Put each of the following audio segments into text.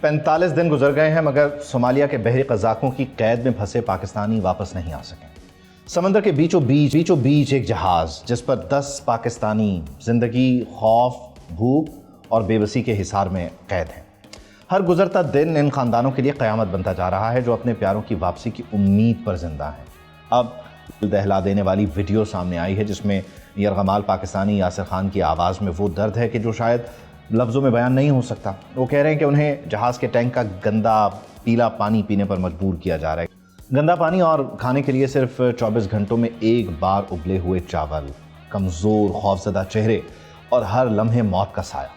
45 दिन गुजर गए हैं मगर सोमालिया के बहरी कज़ाकों की कैद में फंसे पाकिस्तानी वापस नहीं आ सके। समंदर के बीचों बीच एक जहाज़ जिस पर 10 पाकिस्तानी ज़िंदगी, खौफ, भूख और बेबसी के हिसार में कैद हैं। हर गुजरता दिन इन ख़ानदानों के लिए क़यामत बनता जा रहा है जो अपने प्यारों की वापसी की उम्मीद पर जिंदा हैं। अब दहला देने वाली वीडियो सामने आई है जिसमें यरगमाल पाकिस्तानी यासिर खान की आवाज़ में वो दर्द है कि जो शायद लफ्ज़ों में बयान नहीं हो सकता। वो कह रहे हैं कि उन्हें जहाज़ के टैंक का गंदा पीला पानी पीने पर मजबूर किया जा रहा है। गंदा पानी और खाने के लिए सिर्फ 24 घंटों में एक बार उबले हुए चावल, कमज़ोर खौफज़दा चेहरे और हर लम्हे मौत का साया।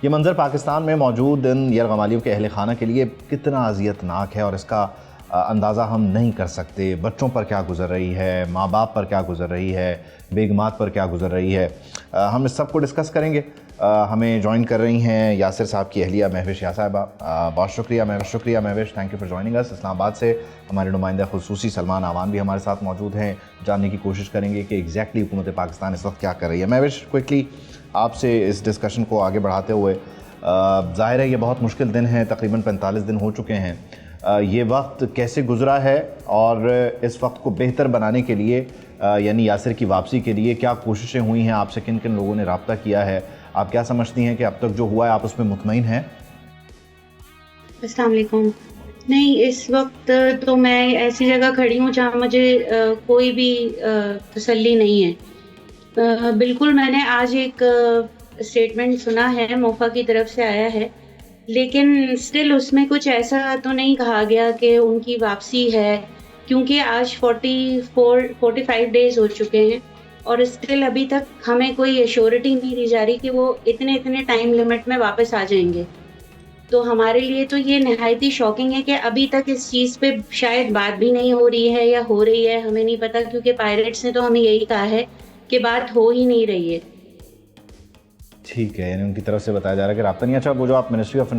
ये मंज़र पाकिस्तान में मौजूद इन यरगमालियों के अहले खाना के लिए कितना अज़ियतनाक है और इसका अंदाज़ा हम नहीं कर सकते। बच्चों पर क्या गुज़र रही है, माँ बाप पर क्या गुज़र रही है, बेगमात पर क्या गुज़र रही है, हम इस सब को डिस्कस करेंगे। हमें ज्वाइन कर रही हैं यासिर साहब की अहलिया महविश या साहिबा। बहुत शुक्रिया Mahvish, thank you for joining us. Islamabad से हमारे नुमाइंदा खुसूसी सलमान आवान भी हमारे साथ मौजूद हैं। जानने की कोशिश करेंगे कि एग्जैक्टली हुकूमत पाकिस्तान इस वक्त क्या कर रही है। महविश, क्विकली आपसे इस डिस्कशन को आगे बढ़ाते हुए, ज़ाहिर है ये बहुत मुश्किल दिन है, तकरीबन 45 दिन हो चुके हैं। ये वक्त कैसे गुज़रा है और इस वक्त को बेहतर बनाने के लिए यानी यासिर की वापसी के लिए क्या कोशिशें हुई हैं? आपसे किन किन लोगों ने रब्ता किया है? आप क्या समझती हैं कि अब तक जो हुआ है आप उसमें मुतमईन हैं? अस्सलाम वालेकुम। नहीं, इस वक्त तो मैं ऐसी जगह खड़ी हूँ जहाँ मुझे कोई भी तसल्ली नहीं है। बिल्कुल, मैंने आज एक स्टेटमेंट सुना है, मोफा की तरफ से आया है, लेकिन स्टिल उसमें कुछ ऐसा तो नहीं कहा गया कि उनकी वापसी है, क्योंकि आज 45 डेज़ हो चुके हैं और स्टिल अभी तक हमें कोई एश्योरिटी नहीं दी जा रही कि वो इतने टाइम लिमिट में वापस आ जाएंगे। तो हमारे लिए तो ये निहायत ही शॉकिंग है कि अभी तक इस चीज़ पे शायद बात भी नहीं हो रही है या हो रही है, हमें नहीं पता, क्योंकि पायरेट्स ने तो हमें यही कहा है कि बात हो ही नहीं रही है। ठीक है, यानी उनकी तरफ से बताया जा रहा है कि रब्ता नहीं। अच्छा, वो जो आप मिनिस्ट्री ऑफ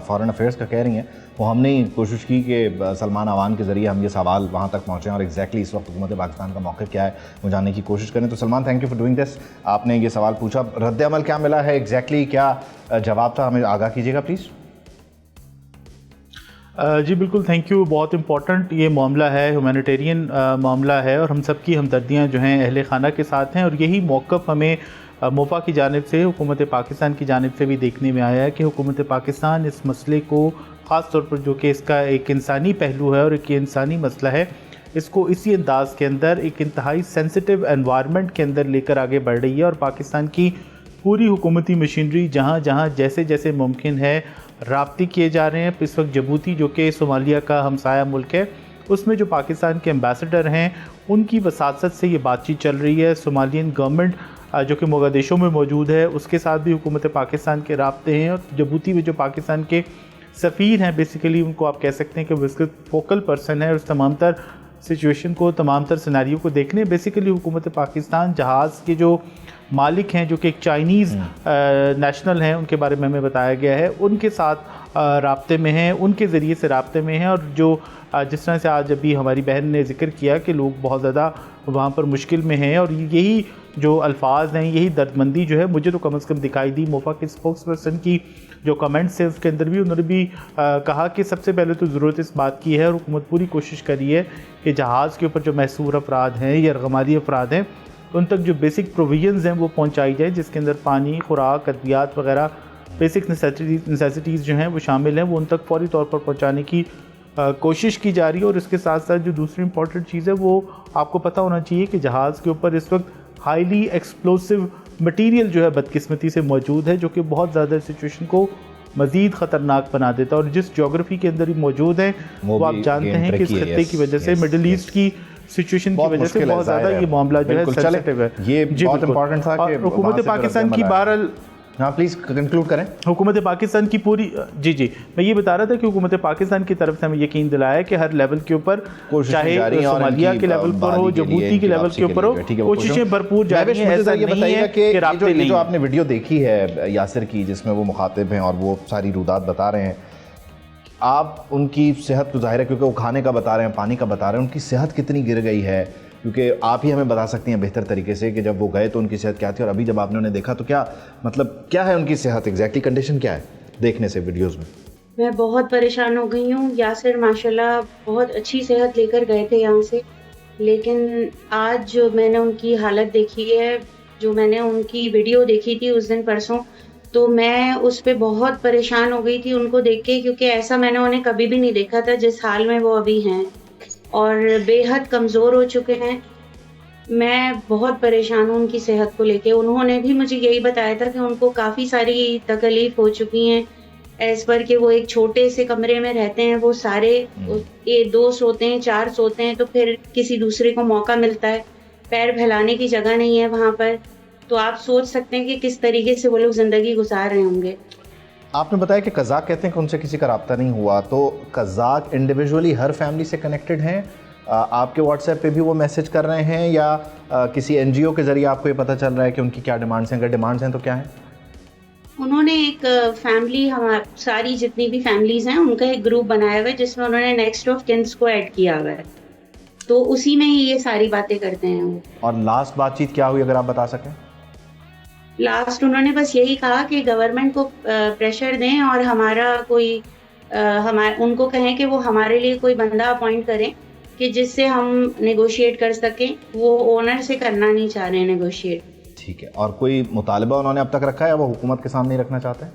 फॉरेन अफेयर्स का कह रही हैं, वो हमने ही कोशिश की कि सलमान आवान के ज़रिए हम ये सवाल वहाँ तक पहुँचें और एग्जैक्टली इस वक्त हुकूमत पाकिस्तान का मौक़िफ़ क्या है वो जानने की कोशिश करें। तो Salman, thank you for doing this. आपने ये सवाल पूछा, रद्द अमल क्या मिला है, एग्जैक्टली क्या जवाब था, हमें आगाह कीजिएगा प्लीज़। जी बिल्कुल, थैंक यू। बहुत इंपॉर्टेंट ये मामला है, ह्यूमैनिटेरियन मामला है और हम सब की हमदर्दियाँ जो हैं अहले खाना के साथ हैं। और यही मौक़िफ़ हमें मोफा की जानिब से, हुकूमत पाकिस्तान की जानिब से भी देखने में आया है कि हुकूमत पाकिस्तान इस मसले को ख़ास तौर पर, जो कि इसका एक इंसानी पहलू है और एक इंसानी मसला है, इसको इसी अंदाज़ के अंदर एक इंतहाई सेंसिटिव एनवायरनमेंट के अंदर लेकर आगे बढ़ रही है। और पाकिस्तान की पूरी हुकूमती मशीनरी जहाँ जहाँ जैसे जैसे मुमकिन है राब्ते किए जा रहे हैं। इस वक्त जबूती, जो कि सोमालिया का हमसाया मुल्क है, उसमें जो पाकिस्तान के एम्बेसडर हैं उनकी वसासत से ये बातचीत चल रही है। सोमालियन गवर्नमेंट जो कि मोगादिशो में मौजूद है, उसके साथ भी हुकूमत पाकिस्तान के राब्ते हैं। और जबूती में जो पाकिस्तान के सफ़ीर हैं, बेसिकली उनको आप कह सकते हैं कि वो फोकल पर्सन है और उस तमाम तर सिचुएशन को, तमाम तर सिनेरियो को देखने बेसिकली हुकूमत पाकिस्तान जहाज़ के जो मालिक हैं, जो कि एक चाइनीज़ नेशनल हैं, उनके बारे में हमें बताया गया है, उनके साथ राब्ते में हैं, उनके ज़रिए से राब्ते में हैं। और जो जिस तरह से आज अभी हमारी बहन ने जिक्र किया कि लोग बहुत ज़्यादा वहाँ पर मुश्किल में हैं, और यही जो अल्फाज हैं, यही दर्दमंदी जो है मुझे तो कम से कम दिखाई दी। मोफा के स्पोक्स पर्सन की जो कमेंट्स है उसके अंदर भी उन्होंने भी कहा कि सबसे पहले तो ज़रूरत इस बात की है और हुकूमत पूरी कोशिश करी है कि जहाज़ के ऊपर जो महसूर अफराद हैं या यरगमाली अफराद हैं उन तक जो बेसिक प्रोविजंस हैं वो पहुँचाई जाए, जिसके अंदर पानी, खुराक, अद्वियात वगैरह बेसिक नेसेसिटीज़ जो हैं वो शामिल हैं, वो उन तक फौरी तौर पर पहुँचाने की कोशिश की जा रही है। और इसके साथ साथ जो दूसरी इंपॉर्टेंट चीज़ है वो आपको पता होना चाहिए कि जहाज़ के ऊपर इस वक्त हाईली एक्सप्लोसिव मटीरियल जो है बदकिस्मती से मौजूद है, जो कि बहुत ज़्यादा सिचुएशन को मज़ीद ख़तरनाक बना देता है। और जिस जोग्राफ़ी के अंदर ही मौजूद है वो आप जानते हैं कि इस खत्ते की वजह से, मिडिल ईस्ट की सिचुएशन की वजह से बहुत ज़्यादा ये मामला जो है सेंसिटिव है। ये बहुत इंपॉर्टेंट था कि हुकूमत पाकिस्तान की बहरहाल, हाँ प्लीज़ कंक्लूड करें। हुकूमत पाकिस्तान की पूरी जी मैं ये बता रहा था कि हुकूमत पाकिस्तान की तरफ से हमें यकीन दिलाया कि हर लेवल के ऊपर, चाहे सोमालिया के लेवल पर हो, जबूती के लेवल के ऊपर हो, कोशिशें भरपूर जारी हैं। ऐसा नहीं है कि जो आपने वीडियो देखी है यासिर की, जिसमें वो मुखातिब हैं और वो सारी रुदात बता रहे हैं, आप उनकी सेहत को, जाहिर है क्योंकि वो खाने का बता रहे हैं, पानी का बता रहे हैं, उनकी सेहत कितनी गिर गई है, क्योंकि आप ही हमें बता सकती हैं बेहतर तरीके से कि जब वो गए तो उनकी सेहत क्या थी और अभी जब आपने उन्हें देखा तो क्या, मतलब क्या है उनकी सेहत, एग्जैक्टली कंडीशन क्या है देखने से वीडियोस में? मैं बहुत परेशान हो गई हूँ। यासिर माशाल्लाह बहुत अच्छी सेहत लेकर गए थे यहाँ से, लेकिन आज जो मैंने उनकी हालत देखी है, जो मैंने उनकी वीडियो देखी थी उस दिन परसों, तो मैं उस पे बहुत परेशान हो गई थी उनको देख के, क्योंकि ऐसा मैंने उन्हें कभी भी नहीं देखा था जिस हाल में वो अभी हैं और बेहद कमज़ोर हो चुके हैं। मैं बहुत परेशान हूँ उनकी सेहत को लेके। उन्होंने भी मुझे यही बताया था कि उनको काफ़ी सारी तकलीफ़ हो चुकी हैं, एज़ पर कि वो एक छोटे से कमरे में रहते हैं, वो सारे ये 2 सोते हैं, 4 सोते हैं, तो फिर किसी दूसरे को मौका मिलता है, पैर फैलाने की जगह नहीं है वहाँ पर। तो आप सोच सकते हैं कि किस तरीके से वो लोग ज़िंदगी गुज़ार रहे होंगे। आपने बताया कि कज़ाक कहते हैं कि उनसे किसी का राब्ता नहीं हुआ, तो कज़ाक इंडिविजुअली हर फैमिली से कनेक्टेड हैं? आपके व्हाट्सएप पे भी वो मैसेज कर रहे हैं या किसी एनजीओ के ज़रिए आपको ये पता चल रहा है कि उनकी क्या डिमांड्स हैं? अगर डिमांड्स हैं तो क्या हैं? उन्होंने एक फैमिली सारी जितनी भी फैमिलीज़ हैं, उनका एक ग्रुप बनाया हुआ है जिसमें उन्होंने नेक्स्ट ऑफ किन्स को ऐड किया हुआ है। तो उसी में ही ये सारी बातें करते हैं वो। और लास्ट बातचीत क्या हुई, अगर आप बता सकें? लास्ट उन्होंने बस यही कहा कि गवर्नमेंट को प्रेशर दें और हमारा कोई उनको कहें कि वो हमारे लिए कोई बंदा अपॉइंट करें कि जिससे हम नेगोशिएट कर सकें। वो ओनर से करना नहीं चाह रहे हैं नेगोशिएट। ठीक है, और कोई मुतालबा उन्होंने अब तक रखा है या वो हुकूमत के सामने ही रखना चाहते हैं?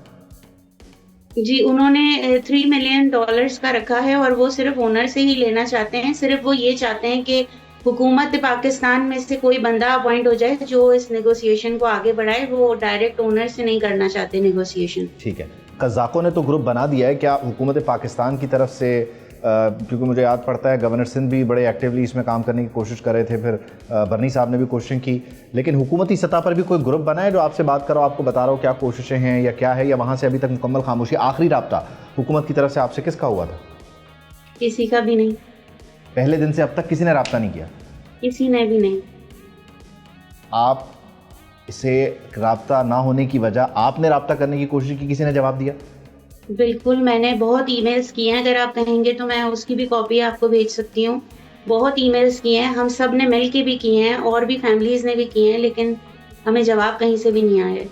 जी, उन्होंने $3 मिलियन का रखा है और वो सिर्फ ओनर से ही लेना चाहते हैं। सिर्फ वो ये चाहते हैं कि हुकूमत पाकिस्तान में से कोई बंदा अपॉइंट हो जाए जो इस नेगोशिएशन को आगे बढ़ाए। वो डायरेक्ट ओनर से नहीं करना चाहते नेगोशिएशन। ठीक है, कज़ाकों ने तो ग्रुप बना दिया है, क्या हुकूमत पाकिस्तान की तरफ से, क्योंकि मुझे याद पड़ता है गवर्नर सिंध भी बड़े एक्टिवली इसमें काम करने की कोशिश कर रहे थे, फिर बरनी साहब ने भी कोशिश की, लेकिन हुकूमती सतह पर भी कोई ग्रुप बना है जो आपसे बात करो, आपको बता रहा हो क्या कोशिशें हैं या क्या है, या वहाँ से अभी तक मुकम्मल खामोशी? आखिरी रब्ता हुकूमत की तरफ से आपसे किसका हुआ था? किसी का भी नहीं। पहले दिन से अब तक किसी ने रब्ता नहीं किया? किसी ने भी नहीं। आप इसे रब्ता ना होने की वजह, आपने रब्ता करने की कोशिश की, किसी ने जवाब दिया? बिल्कुल, मैंने बहुत ईमेल्स किए हैं। अगर आप कहेंगे तो मैं उसकी भी कॉपी आपको भेज सकती हूँ। बहुत ईमेल्स किए हैं, हम सब ने मिल के भी किए हैं और भी फैमिलीज़ ने भी किए हैं, लेकिन हमें जवाब कहीं से भी नहीं आया।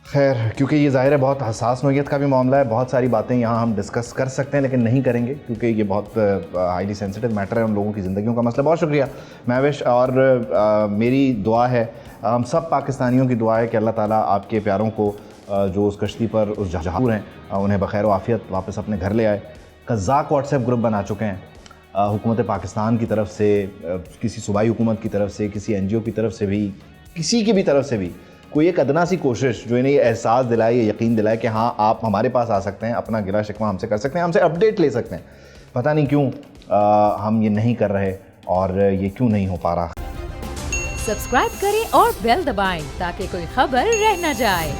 खैर, क्योंकि ये ज़ाहिर है बहुत हसास नोयत का भी मामला है, बहुत सारी बातें यहाँ हम डिस्कस कर सकते हैं लेकिन नहीं करेंगे क्योंकि ये बहुत हाईली सेंसिटिव मैटर है, उन लोगों की ज़िंदगियों का मसला। बहुत शुक्रिया महविश, और मेरी दुआ है, हम सब पाकिस्तानियों की दुआ है कि अल्लाह ताला आपके प्यारों को जो उस कश्ती पर, उस जहाज़ हैं, उन्हें बखैर आफियत वापस अपने घर ले आए। कज़ाक व्हाट्सएप ग्रुप बना चुके हैं हुकूमत पाकिस्तान की तरफ से, किसी सूबाई हुकूमत की तरफ से, किसी एनजीओ की तरफ से भी, किसी की भी तरफ से भी कोई एक अदना सी कोशिश जो इन्हें ये एहसास दिलाए, ये यकीन दिलाए कि हाँ आप हमारे पास आ सकते हैं, अपना गिला शिकवा हमसे कर सकते हैं, हमसे अपडेट ले सकते हैं। पता नहीं क्यों हम ये नहीं कर रहे और ये क्यों नहीं हो पा रहा। सब्सक्राइब करें और बेल दबाएं ताकि कोई खबर रह न जाए।